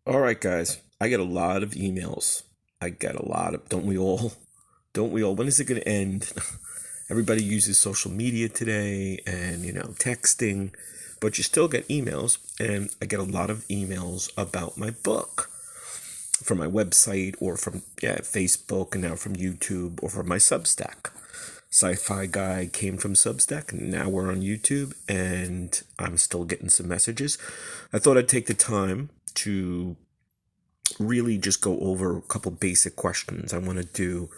All right, guys. I get a lot of emails. I get a lot of, don't we all? Don't we all? When is it going to end? Everybody uses social media today and, texting, but you still get emails. And I get a lot of emails about my book from my website or from, Facebook and now from YouTube or from my Substack. Sci-Fi guy came from Substack and now we're on YouTube and I'm still getting some messages. I thought I'd take the time to really just go over a couple basic questions. I want to do,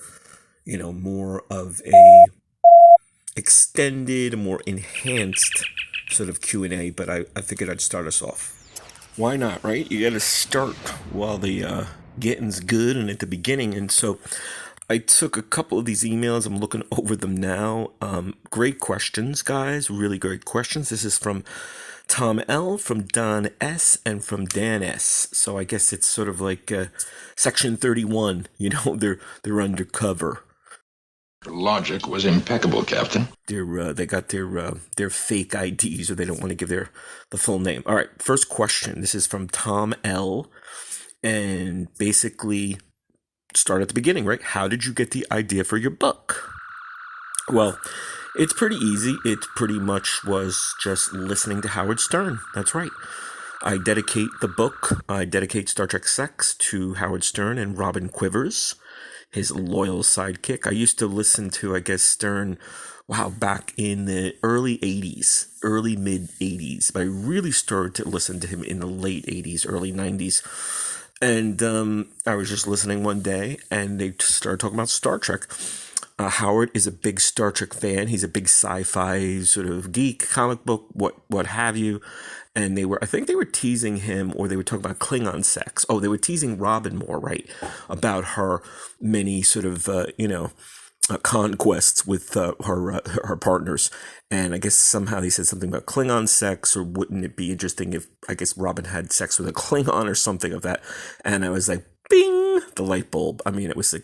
more of a extended, more enhanced sort of Q&A, but I figured I'd start us off. Why not, right? You got to start while the getting's good and at the beginning. And so I took a couple of these emails. I'm looking over them now. Great questions, guys. Really great questions. This is from Tom L, from Don S, and from Dan S. So I guess it's sort of like Section 31. They're undercover. Logic was impeccable, Captain. They got their fake IDs, or they don't want to give the full name. All right, first question. This is from Tom L, and basically start at the beginning, right? How did you get the idea for your book? Well, it's pretty easy. It pretty much was just listening to Howard Stern. That's right. I dedicate Star Trek Sex to Howard Stern and Robin Quivers, his loyal sidekick. I used to listen to, I guess, Stern, back in the early 80s, early mid 80s. But I really started to listen to him in the late 80s, early 90s. And I was just listening one day and they started talking about Star Trek. Howard is a big Star Trek fan. He's a big sci-fi sort of geek, comic book, what have you. And I think they were teasing him, or they were talking about Klingon sex. Oh, they were teasing Robin more, right? About her many sort of, conquests with her partners. And I guess somehow they said something about Klingon sex, or wouldn't it be interesting if, I guess, Robin had sex with a Klingon or something of that. And I was like, bing, the light bulb. I mean, it was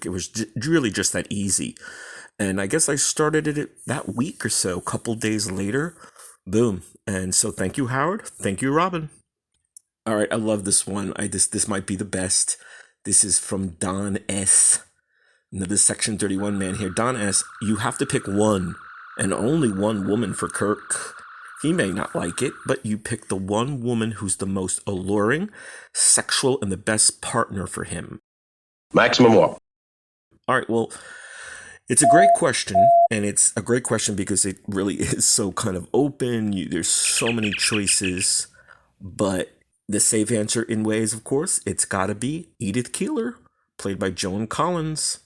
really just that easy. And I guess I started it that week or so, a couple days later, boom. And so thank you, Howard. Thank you, Robin. All right, I love this one. This might be the best. This is from Don S. Another Section 31 man here. Don S., you have to pick one and only one woman for Kirk. He may not like it, but you pick the one woman who's the most alluring, sexual, and the best partner for him. Maximum warp. All right, well, it's a great question, and it's a great question because it really is so kind of open. There's so many choices, but the safe answer in ways, of course, it's got to be Edith Keeler, played by Joan Collins.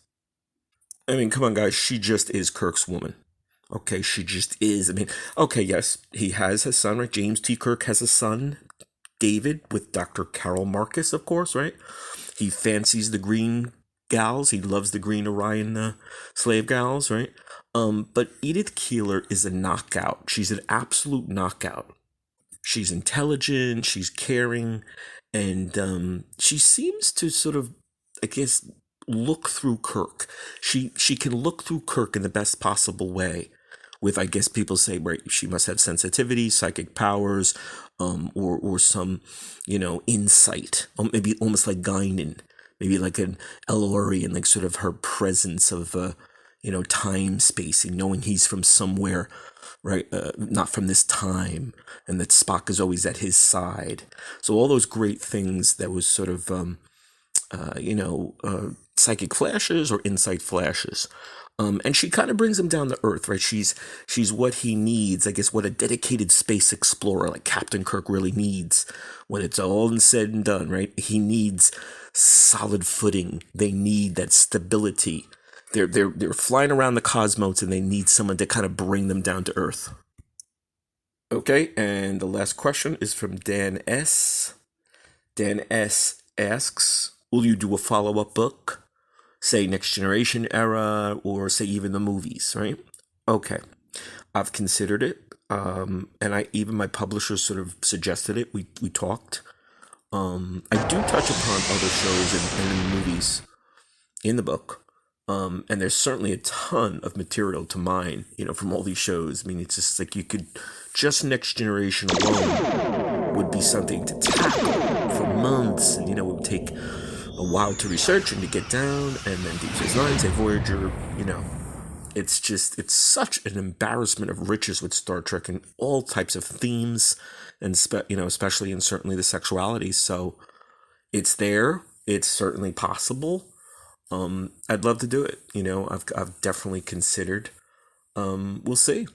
I mean, come on, guys, she just is Kirk's woman. Okay, she just is. I mean, okay, yes, he has a son, right? James T. Kirk has a son, David, with Dr. Carol Marcus, of course, right? He fancies the green gals. He loves the green Orion slave gals, right? But Edith Keeler is a knockout. She's an absolute knockout. She's intelligent, she's caring, and she seems to sort of, I guess, look through Kirk. She can look through Kirk in the best possible way. With, I guess, people say, right, she must have sensitivity, psychic powers, or some, insight, maybe almost like Guinan, maybe like an Elorian, like sort of her presence of, time spacing, knowing he's from somewhere, right, not from this time, and that Spock is always at his side. So all those great things that was sort of, psychic flashes or insight flashes. And she kind of brings him down to earth, right? She's what he needs, I guess, what a dedicated space explorer like Captain Kirk really needs when it's all said and done, right? He needs solid footing. They need that stability. They're flying around the cosmos and they need someone to kind of bring them down to earth. Okay, and the last question is from Dan S. Dan S. asks, will you do a follow-up book? Say Next Generation era, or say even the movies, right? Okay, I've considered it, and even my publisher sort of suggested it. We talked. I do touch upon other shows and movies in the book, and there's certainly a ton of material to mine, from all these shows. I mean, it's just like you could just Next Generation alone, would be something to tackle for months, and it would take a while to research and to get down, and then Deep Space Nine, say Voyager, it's such an embarrassment of riches with Star Trek and all types of themes, and especially and certainly the sexuality. So it's there. It's certainly possible. I'd love to do it. I've definitely considered. We'll see.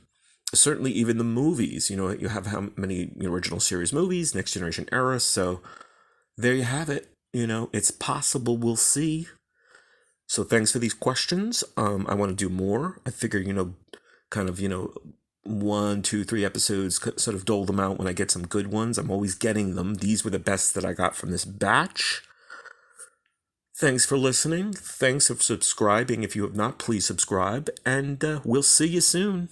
Certainly, even the movies. You have how many original series movies, Next Generation era. So there you have it. It's possible. We'll see. So thanks for these questions. I want to do more. I figure, kind of, 1, 2, 3 episodes, sort of dole them out when I get some good ones. I'm always getting them. These were the best that I got from this batch. Thanks for listening. Thanks for subscribing. If you have not, please subscribe. And we'll see you soon.